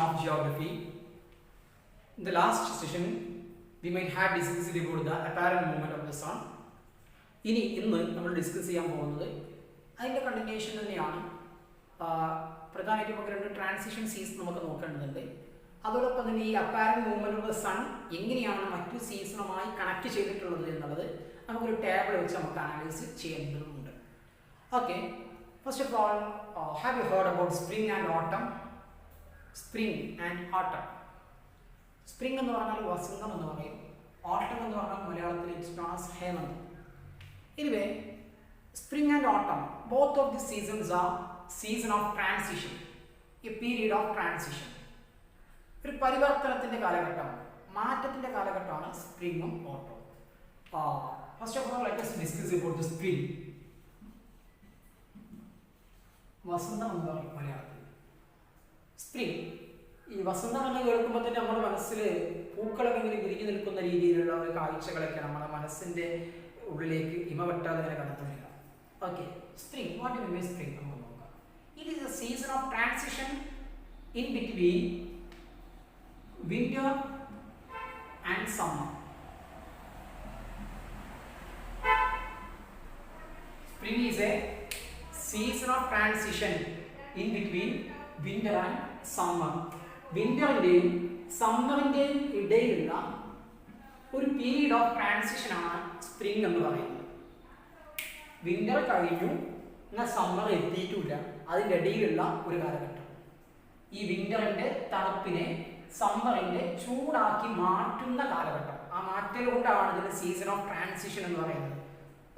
of geography. In the last session, we might have discussed about the apparent movement of the sun. ഇനി നമ്മൾ discuss ചെയ്യാൻ പോകുന്നത് അതിൻ്റെ continuation തന്നെയാണ്. പ്രധാനമായിട്ടും നമുക്ക് രണ്ട് ട്രാൻസിഷൻ സീസ് നമുക്ക് നോക്കേണ്ടതുണ്ട്. അതോടൊപ്പം തന്നെ ഈ apparent movement of the sun എങ്ങനെയാണ് മറ്റു സീസണുമായി കണക്ട് ചെയ്തിട്ടുള്ളത് എന്നുള്ളത് നമുക്കൊരു ടേബിൾ വെച്ച് നമുക്ക് അനലൈസ് ചെയ്യേണ്ടതുണ്ട്. Okay, first of all, have you heard about spring and autumn? Spring and autumn. Spring എന്ന് പറഞ്ഞാൽ വസന്തം എന്ന് പറയും. ഓട്ടം എന്ന് പറഞ്ഞാൽ മലയാളത്തിൽ it's known as Hemant. Anyway, spring and autumn, both of these seasons are season of transition, a period of transition. ഒരു പരിവർത്തനത്തിന്റെ കാലഘട്ടമാണ്, മാറ്റത്തിന്റെ കാലഘട്ടമാണ് സ്പ്രിംഗും ഓട്ടവും. First of all, let us discuss about the spring. വസന്തം എന്ന് പറയും മലയാളത്തിൽ. സ്പ്രിംഗ്, ഈ വസന്തം എന്ന് കേൾക്കുമ്പോൾ തന്നെ നമ്മുടെ മനസ്സിൽ പൂക്കളൊക്കെ ഇങ്ങനെ വിരിഞ്ഞു നിൽക്കുന്ന രീതിയിലുള്ള ഒരു കാഴ്ചകളൊക്കെ നമ്മുടെ മനസ്സിന്റെ ഉള്ളിലേക്ക് ഇമവെട്ടാതെ തന്നെ കടന്നു വരിക. Okay, spring, what you mean spring നമുക്ക് നോക്കാം. It is a season of transition in between winter and summer. Spring is a season of transition in between winter and summer. വിന്ററിന്റെയും സമ്മറിന്റെയും ഇടയിലുള്ള ഒരു പീരീഡ് ഓഫ് ട്രാൻസിഷൻ ആണ് spring എന്ന് പറയുന്നത്. Winter കഴിഞ്ഞു, എന്നാൽ സമ്മർ എത്തിയിട്ടില്ല, അതിൻ്റെ ഇടയിലുള്ള ഒരു കാലഘട്ടം. ഈ വിന്ററിന്റെ തണുപ്പിനെ സമ്മറിന്റെ ചൂടാക്കി മാറ്റുന്ന കാലഘട്ടം. ആ മാറ്റൽ കൊണ്ടാണ് ഇതിന് സീസൺ ഓഫ് ട്രാൻസിഷൻ എന്ന് പറയുന്നത്.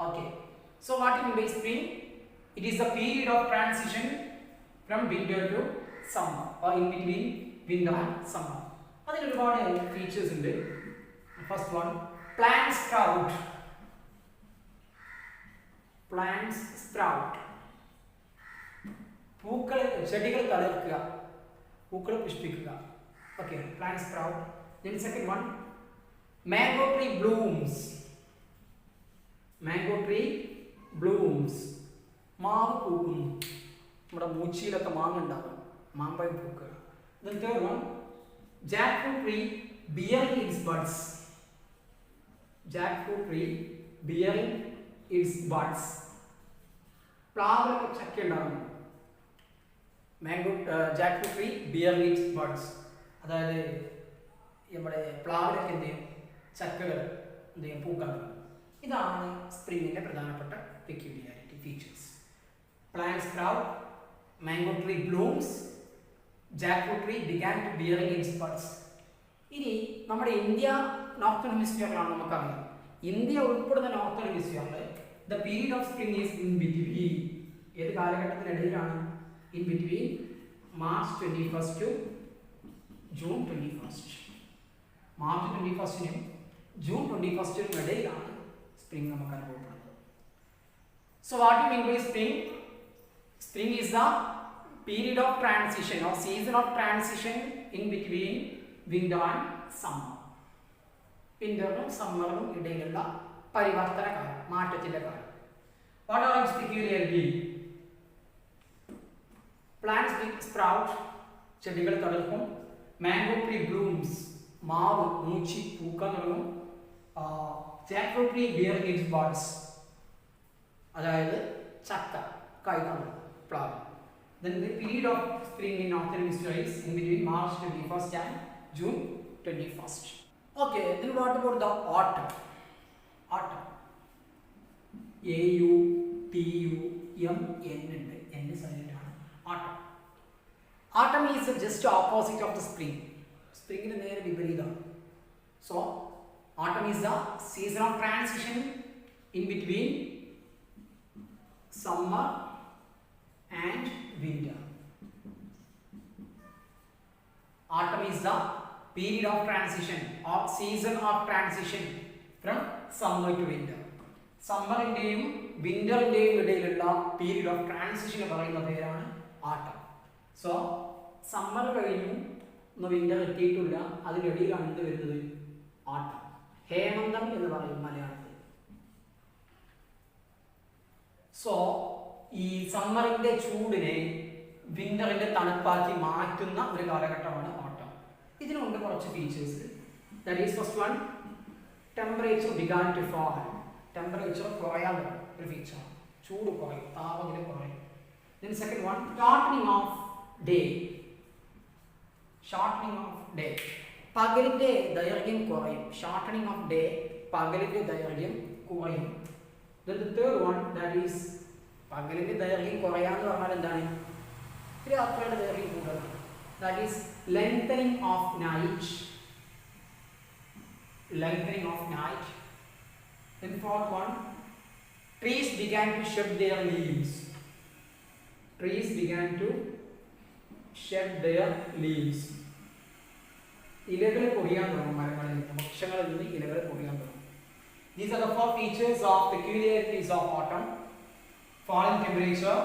Okay, so what you mean by spring? It is the period of transition from winter to summer, or in between winter and summer. അതിന് ഒരുപാട് ഫീച്ചേഴ്സ് ഉണ്ട്. First one, plants sprout. Plants sprout. പൂക്കൾ, ചെടികൾ തളിർക്കുക, പൂക്കൾ പുഷ്പിക്കുക. Okay, plants sprout. Then second one, mango tree blooms. Mango tree blooms. മാവ് പൂക്കുന്നു. നമ്മുടെ മൂച്ചിയിലൊക്കെ മാങ്ങ ഉണ്ടാകും, മാമ്പഴം പൂക്കുക. Then third one, jackfruit tree bearing its buds. Jackfruit tree bearing its buds. പ്ലാവിലൊക്കെ ചക്ക ഉണ്ടാകുന്നു. Mango jackfruit tree bearing its buds. അതായത് നമ്മുടെ പ്ലാവിലൊക്കെ എന്ത് ചെയ്യും, ചക്കകൾ എന്ത് ചെയ്യും, പൂക്കാൻ തുടങ്ങും. ഇതാണ് സ്പ്രിംഗിന്റെ പ്രധാനപ്പെട്ട peculiarity features. Plants sprout, mango tree blooms, jackfruit tree began to bearing its buds. ഇനി നമ്മുടെ ഇന്ത്യ നോർത്തേൺ ഹെമിസ്ഫിയറിലാണ് നമുക്കറിയാം. ഇന്ത്യ ഉൾപ്പെടുന്ന നോർത്തേൺ ഹെമിസ്ഫിയറിൽ the period of spring is in between, ഏത് കാലഘട്ടത്തിനിടയിലാണ്? In between March 21 to June 21. March 21 June 21 ഇടയിലാണ് spring നമുക്ക് അനുഭവപ്പെടുന്നത്. So what you mean by spring? Spring is the period of transition or season of transition in between winter and summer. വിന്ററിനും സമ്മറിനും ഇടയിലുള്ള പരിവർത്തന കാലം, മാറ്റത്തിന്റെ കാലം. What are its peculiarity? Plants sprout, ചെടികൾ തളിർക്കും. മാംഗോ ട്രീ ബ്ലൂംസ്, മാവ് മൂച്ചി പൂക്കാൻ തുടങ്ങും. Jackfruit tree bearing its buds, അതായത് ചക്ക കായ്ക്കാൻ തുടങ്ങും, പ്ലാവ്. Then the period of spring in northern hemisphere is in between March 21st and June 21st. Okay, then what about the autumn? Autumn. A-U-T-U-M-N ഉണ്ട്, N silent ആണ്. Autumn. Autumn is just opposite of the spring. സ്പ്രിംഗിന് നേരെ വിപരീതമാണ്. So, autumn is the season of transition in between summer and winter. Autumn is the period of transition or season of transition from summer to winter. സമ്മറിന്റെയും വിന്ററിന്റെയും ഇടയിലുള്ള period of transition പറയുന്ന പേരാണ് ആട്ടം. So summer കഴിഞ്ഞു, winter എത്തിയിട്ടില്ല, അതിനിടയിലാണ് എന്ത് വരുന്നത്? ആട്ടം, ഹേമന്തം എന്ന് പറയും മലയാളത്തിൽ. സോ ഈ സമ്മറിന്റെ ചൂടിനെ വിന്ററിന്റെ തണുപ്പാക്കി മാറ്റുന്ന ഒരു കാലഘട്ടമാണ് ഓട്ടം. ഇതിനുണ്ട് കുറച്ച് features. That is first one, temperature began to fall. Temperature കുറയാൻ തുടങ്ങും, ഒരു ഫീച്ചറാണ്. ചൂട് കുറയും, താപനില കുറയും. Then second one, shortening of day. Shortening of day, പകലിന്റെ ദൈർഘ്യം കുറയും. ഷോർട്ടനിങ് ഓഫ് ഡേ, പകലിന്റെ ദൈർഘ്യം കുറയും. Then the third one, that is പകലിന്റെ ദൈർഘ്യം കുറയാന്ന് പറഞ്ഞാൽ എന്താണ്? രാത്രിയുടെ ദൈർഘ്യം കൂടുതലാണ്. That is lengthening of night. Lengthening of night. Then fourth one, trees began to shed their leaves. Trees began to shed their leaves. ഇലകൾ പൊടിയാൻ തുടങ്ങും. മരങ്ങളിൽ നിന്ന്, വൃക്ഷങ്ങളിൽ നിന്ന് ഇലകൾ പൊടിയാൻ തുടങ്ങും. These are the four features of peculiarities of autumn: falling temperature,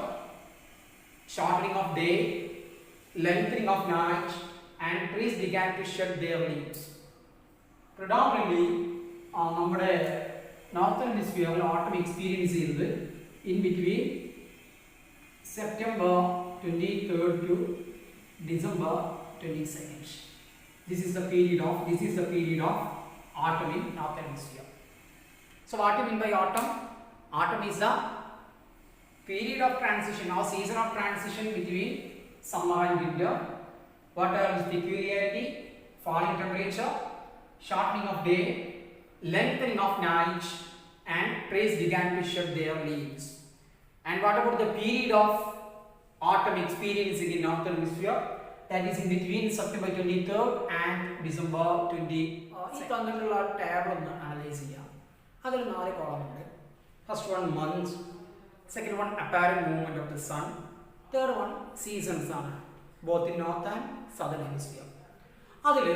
shortening of day, lengthening of night, and trees began to shed their leaves. Predominantly നമ്മുടെ northern ഹെമിസ്ഫിയറിൽ ഓട്ടം experience ചെയ്തത് in between September 23rd to December 22nd. This is the period of autumn in northern hemisphere. So what do you mean by autumn? Autumn is the period of transition or season of transition between summer and winter. What are its peculiarity? Falling temperature, shortening of day, lengthening of night, and trees began to shed their leaves. And what about the period of autumn experienced in northern hemisphere? That is in between September 23rd and December 20. ഈ തന്നിട്ടുള്ള tab ഒന്ന് analyse ചെയ്യാം. അതിൽ 4 column ഉണ്ട്. First one month, second one apparent movement of the sun, third one seasons ആണ്, both in north and southern hemisphere. അതിൽ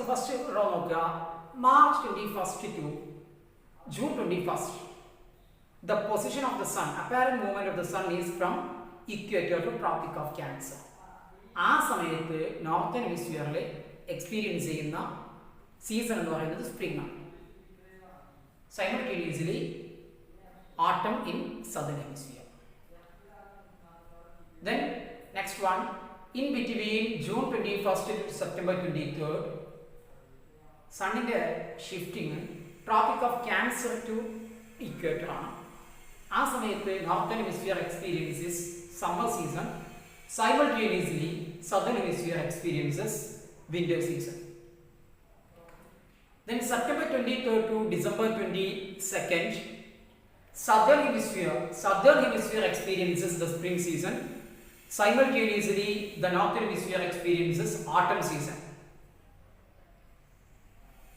first row നോക്കുക. March 21st to June 21st, the position of the sun, apparent movement of the sun is from equator to Tropic of Cancer. ആ സമയത്ത് northern ഹെമിസ്ഫിയറിൽ experience ചെയ്യുന്ന season എന്ന് പറയുന്നത് spring ആണ്. Simultaneously autumn in southern hemisphere. Then next one, in between June 21st to September 23rd, സണ്ണിൻ്റെ shifting tropic of cancer to equator ആണ്. ആ സമയത്ത് northern hemisphere experiences summer season, simultaneously southern hemisphere experiences winter season. Then September 23rd to December 22nd, southern hemisphere experiences the spring season. Simultaneously, the northern hemisphere experiences autumn season.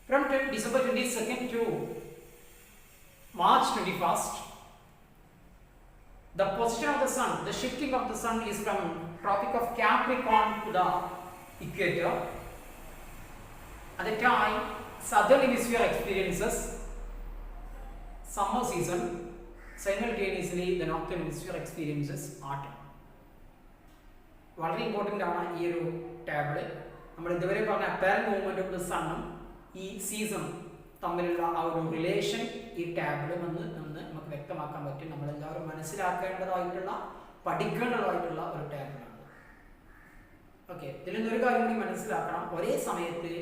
From December 22nd to March 21st, the position of the sun, the shifting of the sun is from Tropic of Capricorn to the equator. At the time, southern hemisphere experiences summer season. Simultaneously, the northern hemisphere experiences autumn. വളരെ important ആണ് ഈ ഒരു table. നമ്മൾ ഇതുവരെ പറഞ്ഞ apparent movement of the സണ്ണും ഈ സീസണും തമ്മിലുള്ള ആ ഒരു റിലേഷൻ ഈ ടാബിൾ നിന്ന് നമുക്ക് വ്യക്തമാക്കാൻ പറ്റും. നമ്മളെല്ലാവരും മനസ്സിലാക്കേണ്ടതായിട്ടുള്ള പഠിക്കേണ്ടതായിട്ടുള്ള ഒരു ടാബിളാണ്. ഓക്കെ, ഇതിൽ നിന്നൊരു കാര്യം കൂടി മനസ്സിലാക്കണം. ഒരേ സമയത്ത്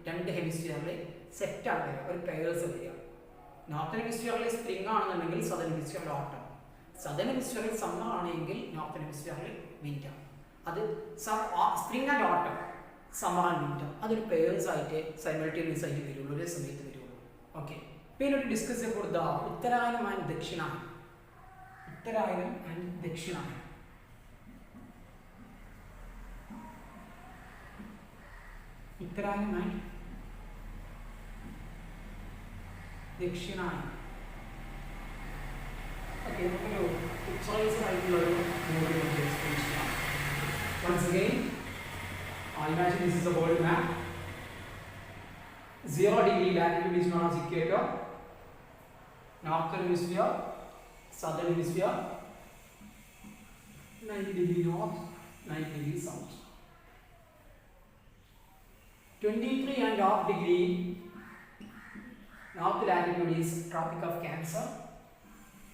രണ്ട് ഹെമിസ്ഫിയറിൽ സെറ്റാണ് വരിക, ഒരു പെയേഴ്സ് വരിക. നോർത്തേൺ ഹെമിസ്ഫിയറിൽ സ്പ്രിംഗ് ആണെന്നുണ്ടെങ്കിൽ സദർൺ ഹെമിസ്ഫിയറിൽ ഓട്ടം, സദർൺ ഹെമിസ്ഫിയറിൽ സമ്മർ ആണെങ്കിൽ നോർത്തേൺ ഹെമിസ്ഫിയറിൽ വിന്റർ. അത് സ്പ്രിംഗ് ആൻഡ് ഓട്ടം, സമ്മർ ആൻഡ് വിന്റർ, അതൊരു പെയേഴ്സ് ആയിട്ട് സൈമൾട്ടേനിയസ് ആയിട്ട് വരുള്ളൂ, ഒരേ സമയത്ത് വരുള്ളൂ. ഓക്കെ, പിന്നീട് ഡിസ്കസ് ചെയ്യപ്പെടുന്ന ഉത്തരായനം and ദക്ഷിണായനം. Uttarayan and ദക്ഷിണായനം. Uttarayan and ദക്ഷിണായനം. Okay, നമുക്കൊരു പിക്ചറൈസ്ഡ് ആയിട്ടുള്ളൊരു മൂവി നമുക്ക് എക്സ്പീരിയൻസ് ചെയ്യാം. Once again, imagine this is a world map. 0 degree latitude is known as equator. Northern hemisphere, southern hemisphere, 90 degree north, 90 degree south. 23.5 degree north latitude is Tropic of Cancer.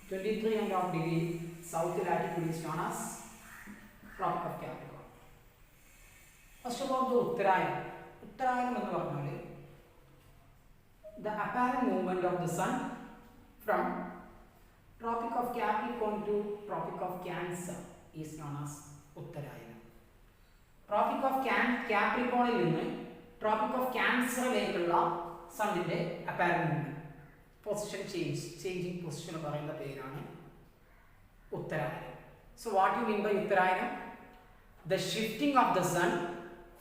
23.5 degree south latitude is known as Tropic of Capricorn. First of all, the Uttarayana. Uttarayana എന്ന് പറഞ്ഞാൽ the apparent movement of the sun from Tropic of Capricorn to Tropic of Cancer is known as Uttarayana. Tropic of Capricornil നിന്ന് Tropic of Cancerയിലേക്കുള്ള സണ്ണിന്റെ apparent movement, position changing position പറയുന്ന പേരാണ് ഉത്തരായനം. So what you mean by Uttarayana? The shifting of the sun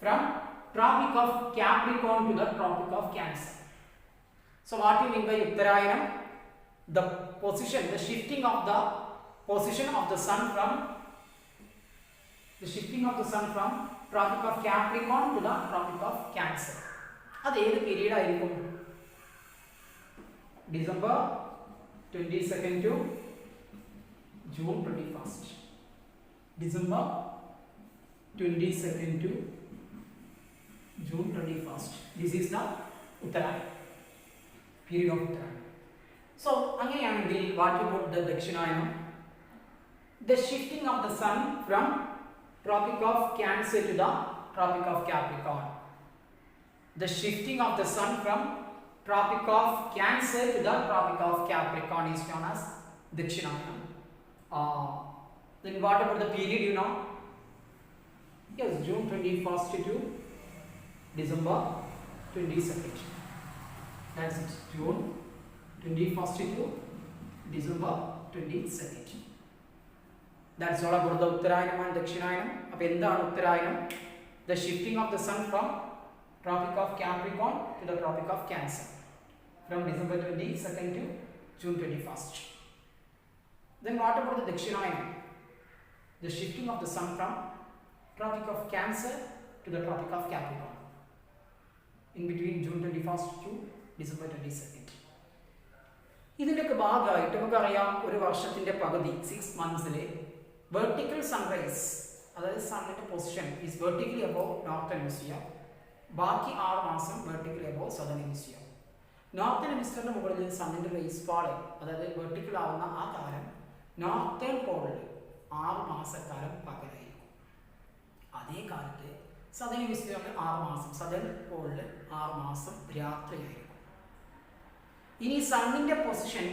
from Tropic of Capricorn to the Tropic of Cancer. So what you mean by Uttarayana? The shifting of the position of the sun from Tropic of Capricorn to the Tropic of Cancer. അത് ഏത് period ആയിരിക്കും? December 22nd to June 21st. December 22nd to June 21st. This is the Uttarayana, period of Uttarayana. So, അങ്ങനെയാണെങ്കിൽ what about the Dakshinayana? The shifting of the sun from Tropic of Cancer to the Tropic of Capricorn. The shifting of the sun from Tropic of Cancer to the Tropic of Capricorn is known as Dakshinayana. Then what about the period, you know? Yes, June 21st to December 22nd. That's it. June 21st to December 22nd. That's all about the Uttarayanam and Dakshinayana. അപ്പോൾ എന്താണ് ഉത്തരായനം? The shifting of the sun from Tropic of Capricorn to the Tropic of Cancer from December 22nd to June 21st. Then what about the Dakshinayana? The shifting of the sun from Tropic of Cancer to the Tropic of Capricorn in between June 21st to December 22nd. ഇതിൻ്റെയൊക്കെ ഭാഗമായിട്ട് നമുക്കറിയാം, ഒരു വർഷത്തിൻ്റെ പകുതി 6 monthsലെ vertical sunrise, അതായത് സണ്ണിൻ്റെ position is vertically above northern hemisphere, ബാക്കി 6 മാസം vertically above southern hemisphere. Northern ഹെമിസ്ഫിയറിൻ്റെ മുകളിൽ സണ്ണിൻ്റെ റേസ് ഫാൾ, അതായത് വെർട്ടിക്കൽ ആവുന്ന ആ കാലം നോർത്തേൺ പോളിൽ 6 മാസക്കാലം പകലായിരിക്കും. അതേ കാലത്ത് സദേൺ ഹെമിസ്ഫിയറിൽ 6 മാസം, സദേൺ പോളിൽ 6 മാസം രാത്രിയായിരിക്കും. ഇനി സണ്ണിൻ്റെ പൊസിഷൻ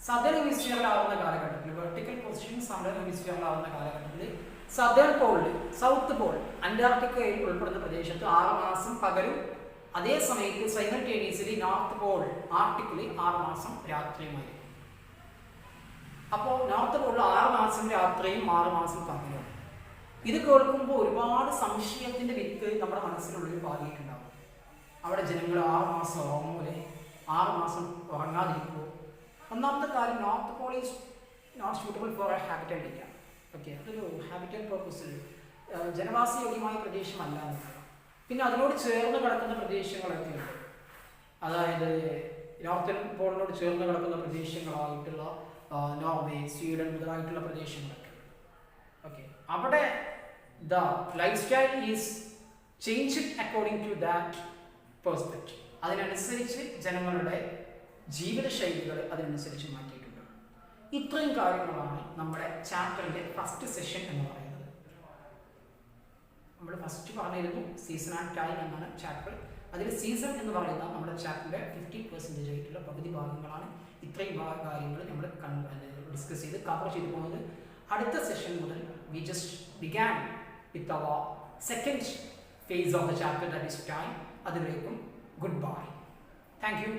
സദേൺ ഹെമിസ്ഫിയറിലാവുന്ന കാലഘട്ടത്തിൽ, വെർട്ടിക്കൽ പൊസിഷൻ സദേൺ ഹെമിസ്ഫിയറിലാവുന്ന കാലഘട്ടത്തിൽ സദേൺ പോളിൽ, സൗത്ത് പോൾ, അന്റാർട്ടിക്കയിൽ ഉൾപ്പെടുന്ന പ്രദേശത്ത് 6 മാസം പകലും, അതേ സമയത്ത് സൈമൾട്ടേനിയസ്ലി നോർത്ത് പോൾ, ആർട്ടിക്കിൽ 6 മാസം രാത്രിയുമായിരിക്കും. അപ്പോൾ നോർത്ത് പോളിൽ 6 മാസം രാത്രിയും 6 മാസം പകലും. ഇത് കേൾക്കുമ്പോൾ ഒരുപാട് സംശയത്തിൻ്റെ വിത്ത് നമ്മുടെ മനസ്സിനുള്ളിൽ പാകിയിട്ടുണ്ടാവും. അവിടെ ജനങ്ങൾ 6 മാസം ഉറങ്ങൂലേ, 6 മാസം ഉറങ്ങാതിരിക്കുമോ? ഒന്നാമത്തെ കാര്യം, north pole is not suitable for a habitable area. Okay, അതൊരു ഹാബിറ്റൽ പർപ്പസിൽ ജനവാസയോഗ്യമായ പ്രദേശമല്ല എന്നുള്ളത്. പിന്നെ അതിനോട് ചേർന്ന് കിടക്കുന്ന പ്രദേശങ്ങളൊക്കെ ഉണ്ട്, അതായത് നോർത്തേൺ പോളിനോട് ചേർന്ന് കിടക്കുന്ന പ്രദേശങ്ങളായിട്ടുള്ള നോർവേ, സ്വീഡൻ മുതലായിട്ടുള്ള പ്രദേശങ്ങളൊക്കെ. ഓക്കെ, അവിടെ the life style is changed according to that perspective. അതിനനുസരിച്ച് ജനങ്ങളുടെ ജീവിതശൈലികൾ അതിനനുസരിച്ച് മാറ്റിയിട്ടുണ്ട്. ഇത്രയും കാര്യങ്ങളാണ് നമ്മുടെ ചാപ്റ്ററിൻ്റെ ഫസ്റ്റ് സെഷൻ എന്ന് പറയുന്നത്. നമ്മൾ ഫസ്റ്റ് പറഞ്ഞിരുന്നു സീസൺ ആൻഡ് ടൈം എന്നാണ് ചാപ്റ്റർ. അതിൽ സീസൺ എന്ന് പറയുന്ന നമ്മുടെ ചാപ്റ്ററിൻ്റെ 50% ആയിട്ടുള്ള പകുതി ഭാഗങ്ങളാണ്. ഇത്രയും കാര്യങ്ങൾ നമ്മൾ ഡിസ്കസ് ചെയ്ത് കവർ ചെയ്ത് പോകുന്നത്. അടുത്ത സെഷൻ മുതൽ we just began with our second phase of the chapter, that is time. അതിലേക്കും ഗുഡ് ബൈ. Thank U.